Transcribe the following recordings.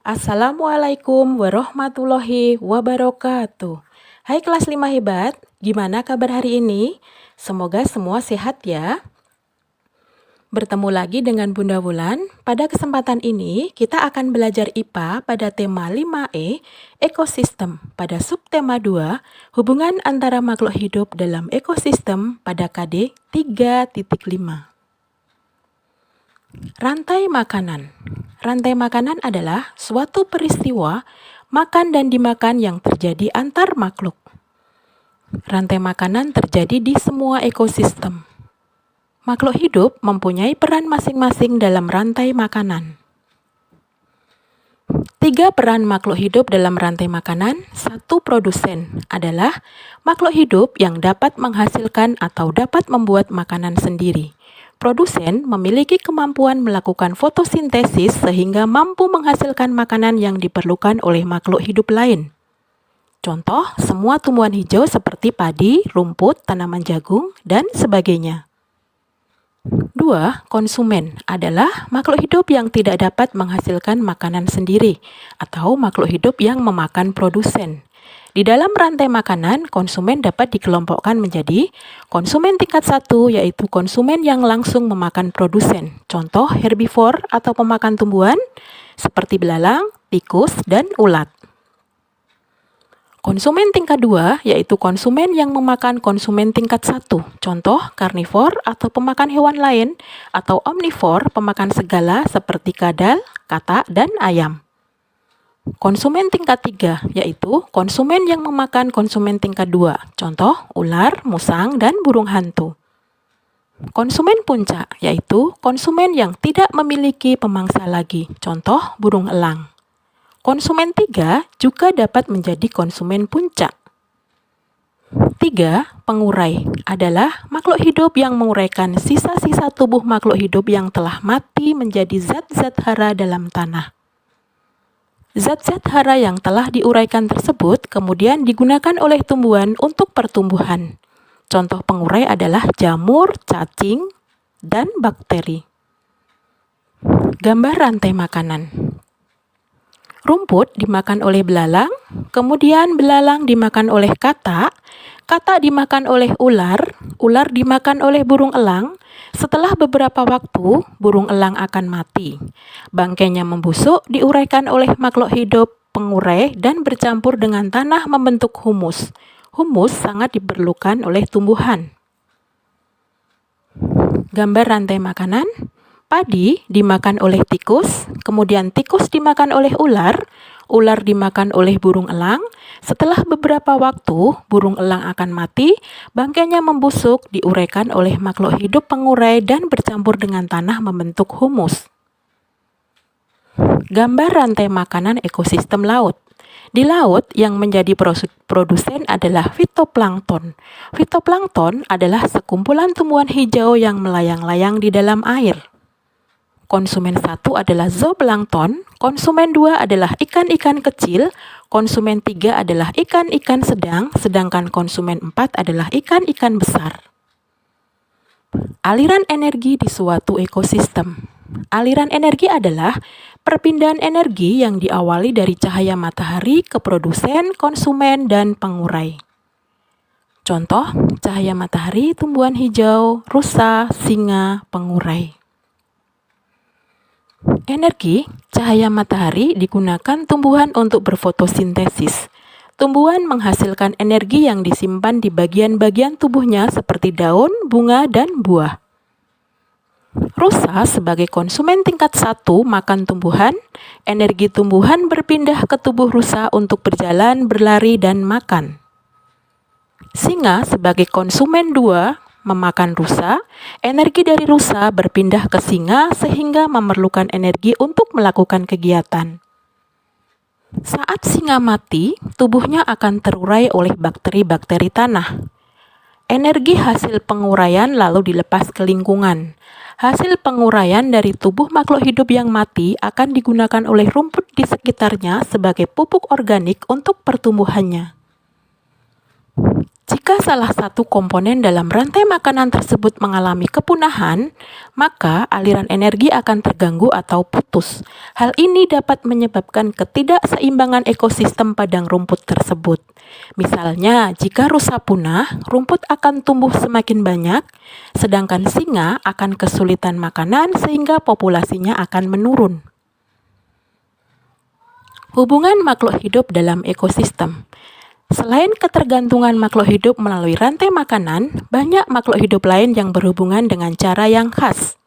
Assalamualaikum warahmatullahi wabarakatuh. Hai kelas 5 hebat, gimana kabar hari ini? Semoga semua sehat ya. Bertemu lagi dengan Bunda Wulan. Pada kesempatan ini, kita akan belajar IPA pada tema 5E, ekosistem. Pada subtema 2, hubungan antara makhluk hidup dalam ekosistem pada KD 3.5. Rantai makanan. Rantai makanan adalah suatu peristiwa makan dan dimakan yang terjadi antar makhluk. Rantai makanan terjadi di semua ekosistem. Makhluk hidup mempunyai peran masing-masing dalam rantai makanan. 3 peran makhluk hidup dalam rantai makanan. 1. Produsen adalah makhluk hidup yang dapat menghasilkan atau dapat membuat makanan sendiri. Produsen memiliki kemampuan melakukan fotosintesis sehingga mampu menghasilkan makanan yang diperlukan oleh makhluk hidup lain. Contoh, semua tumbuhan hijau seperti padi, rumput, tanaman jagung, dan sebagainya. 2. Konsumen adalah makhluk hidup yang tidak dapat menghasilkan makanan sendiri atau makhluk hidup yang memakan produsen. Di dalam rantai makanan, konsumen dapat dikelompokkan menjadi konsumen tingkat 1, yaitu konsumen yang langsung memakan produsen. Contoh herbivor atau pemakan tumbuhan seperti belalang, tikus, dan ulat. Konsumen tingkat 2, yaitu konsumen yang memakan konsumen tingkat 1. Contoh karnivor atau pemakan hewan lain, atau omnivor, pemakan segala seperti kadal, katak, dan ayam. Konsumen tingkat 3, yaitu konsumen yang memakan konsumen tingkat 2. Contoh, ular, musang, dan burung hantu. Konsumen puncak, yaitu konsumen yang tidak memiliki pemangsa lagi. Contoh, burung elang. Konsumen 3 juga dapat menjadi konsumen puncak. 3. Pengurai adalah makhluk hidup yang menguraikan sisa-sisa tubuh makhluk hidup yang telah mati menjadi zat-zat hara dalam tanah. Zat-zat hara yang telah diuraikan tersebut kemudian digunakan oleh tumbuhan untuk pertumbuhan. Contoh pengurai adalah jamur, cacing, dan bakteri. Gambar rantai makanan. Rumput dimakan oleh belalang, kemudian belalang dimakan oleh katak, katak dimakan oleh ular, ular dimakan oleh burung elang. Setelah beberapa waktu, burung elang akan mati. Bangkainya membusuk, diuraikan oleh makhluk hidup pengurai dan bercampur dengan tanah membentuk humus. Humus sangat diperlukan oleh tumbuhan. Gambar rantai makanan. Padi dimakan oleh tikus, kemudian tikus dimakan oleh ular, ular dimakan oleh burung elang. Setelah beberapa waktu, burung elang akan mati, bangkainya membusuk, diuraikan oleh makhluk hidup pengurai dan bercampur dengan tanah membentuk humus. Gambar rantai makanan ekosistem laut. Di laut, yang menjadi produsen adalah fitoplankton. Fitoplankton adalah sekumpulan tumbuhan hijau yang melayang-layang di dalam air. Konsumen 1 adalah zooplankton, konsumen 2 adalah ikan-ikan kecil, konsumen 3 adalah ikan-ikan sedang, sedangkan konsumen 4 adalah ikan-ikan besar. Aliran energi di suatu ekosistem. Aliran energi adalah perpindahan energi yang diawali dari cahaya matahari ke produsen, konsumen, dan pengurai. Contoh, cahaya matahari, tumbuhan hijau, rusa, singa, pengurai. Energi cahaya matahari digunakan tumbuhan untuk berfotosintesis. Tumbuhan menghasilkan energi yang disimpan di bagian-bagian tubuhnya seperti daun, bunga, dan buah. Rusa sebagai konsumen tingkat 1 makan tumbuhan, energi tumbuhan berpindah ke tubuh rusa untuk berjalan, berlari, dan makan. Singa sebagai konsumen 2 memakan rusa, energi dari rusa berpindah ke singa sehingga memerlukan energi untuk melakukan kegiatan. Saat singa mati, tubuhnya akan terurai oleh bakteri-bakteri tanah. Energi hasil penguraian lalu dilepas ke lingkungan. Hasil penguraian dari tubuh makhluk hidup yang mati akan digunakan oleh rumput di sekitarnya sebagai pupuk organik untuk pertumbuhannya. Jika salah satu komponen dalam rantai makanan tersebut mengalami kepunahan, maka aliran energi akan terganggu atau putus. Hal ini dapat menyebabkan ketidakseimbangan ekosistem padang rumput tersebut. Misalnya, jika rusa punah, rumput akan tumbuh semakin banyak, sedangkan singa akan kesulitan makanan sehingga populasinya akan menurun. Hubungan makhluk hidup dalam ekosistem. Selain ketergantungan makhluk hidup melalui rantai makanan, banyak makhluk hidup lain yang berhubungan dengan cara yang khas.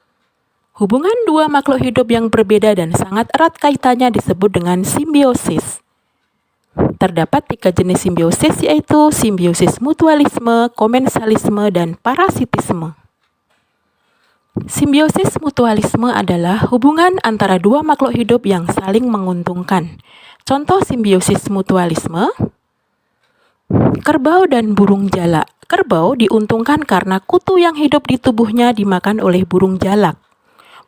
Hubungan dua makhluk hidup yang berbeda dan sangat erat kaitannya disebut dengan simbiosis. Terdapat 3 jenis simbiosis, yaitu simbiosis mutualisme, komensalisme, dan parasitisme. Simbiosis mutualisme adalah hubungan antara dua makhluk hidup yang saling menguntungkan. Contoh simbiosis mutualisme: kerbau dan burung jalak. Kerbau diuntungkan karena kutu yang hidup di tubuhnya dimakan oleh burung jalak.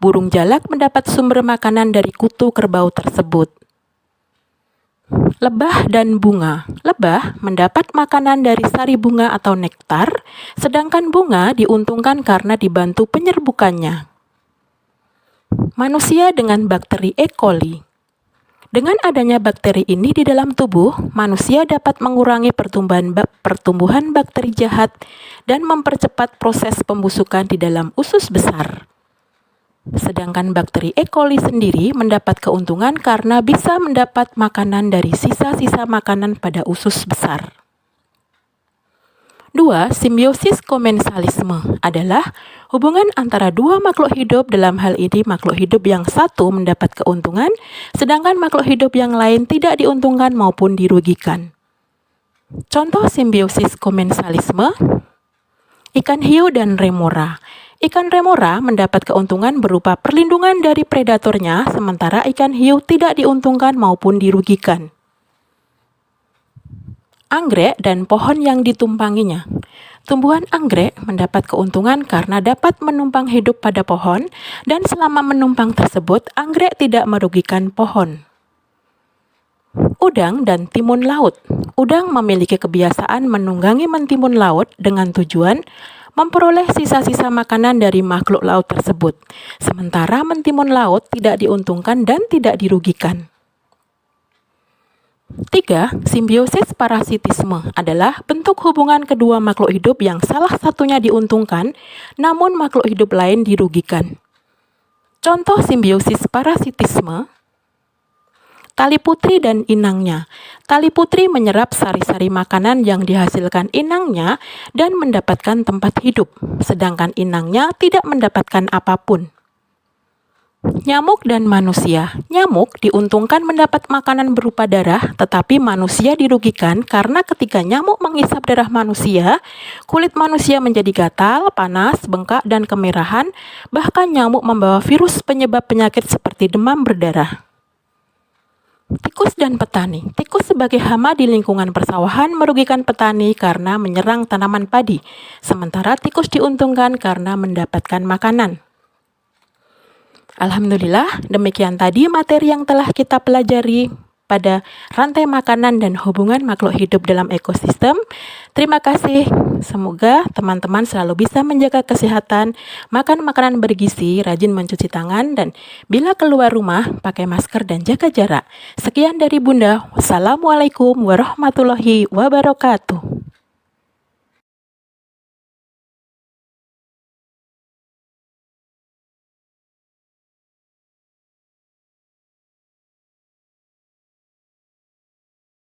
Burung jalak mendapat sumber makanan dari kutu kerbau tersebut. Lebah dan bunga. Lebah mendapat makanan dari sari bunga atau nektar, sedangkan bunga diuntungkan karena dibantu penyerbukannya. Manusia dengan bakteri E. coli. Dengan adanya bakteri ini di dalam tubuh, manusia dapat mengurangi pertumbuhan bakteri jahat dan mempercepat proses pembusukan di dalam usus besar. Sedangkan bakteri E. coli sendiri mendapat keuntungan karena bisa mendapat makanan dari sisa-sisa makanan pada usus besar. 2. Simbiosis komensalisme adalah hubungan antara dua makhluk hidup. Dalam hal ini makhluk hidup yang satu mendapat keuntungan, sedangkan makhluk hidup yang lain tidak diuntungkan maupun dirugikan. Contoh simbiosis komensalisme: ikan hiu dan remora. Ikan remora mendapat keuntungan berupa perlindungan dari predatornya, sementara ikan hiu tidak diuntungkan maupun dirugikan. Anggrek dan pohon yang ditumpanginya. Tumbuhan anggrek mendapat keuntungan karena dapat menumpang hidup pada pohon, dan selama menumpang tersebut, anggrek tidak merugikan pohon. Udang dan timun laut. Udang memiliki kebiasaan menunggangi mentimun laut dengan tujuan memperoleh sisa-sisa makanan dari makhluk laut tersebut, sementara mentimun laut tidak diuntungkan dan tidak dirugikan. 3. Simbiosis parasitisme adalah bentuk hubungan kedua makhluk hidup yang salah satunya diuntungkan, namun makhluk hidup lain dirugikan. Contoh simbiosis parasitisme: tali putri dan inangnya. Tali putri menyerap sari-sari makanan yang dihasilkan inangnya dan mendapatkan tempat hidup, sedangkan inangnya tidak mendapatkan apapun. Nyamuk dan manusia. Nyamuk diuntungkan mendapat makanan berupa darah, tetapi manusia dirugikan karena ketika nyamuk menghisap darah manusia, kulit manusia menjadi gatal, panas, bengkak, dan kemerahan. Bahkan nyamuk membawa virus penyebab penyakit seperti demam berdarah. Tikus dan petani. Tikus sebagai hama di lingkungan persawahan merugikan petani karena menyerang tanaman padi, sementara tikus diuntungkan karena mendapatkan makanan. Alhamdulillah, demikian tadi materi yang telah kita pelajari pada rantai makanan dan hubungan makhluk hidup dalam ekosistem. Terima kasih. Semoga teman-teman selalu bisa menjaga kesehatan, makan makanan bergizi, rajin mencuci tangan, dan bila keluar rumah pakai masker dan jaga jarak. Sekian dari Bunda. Wassalamualaikum warahmatullahi wabarakatuh.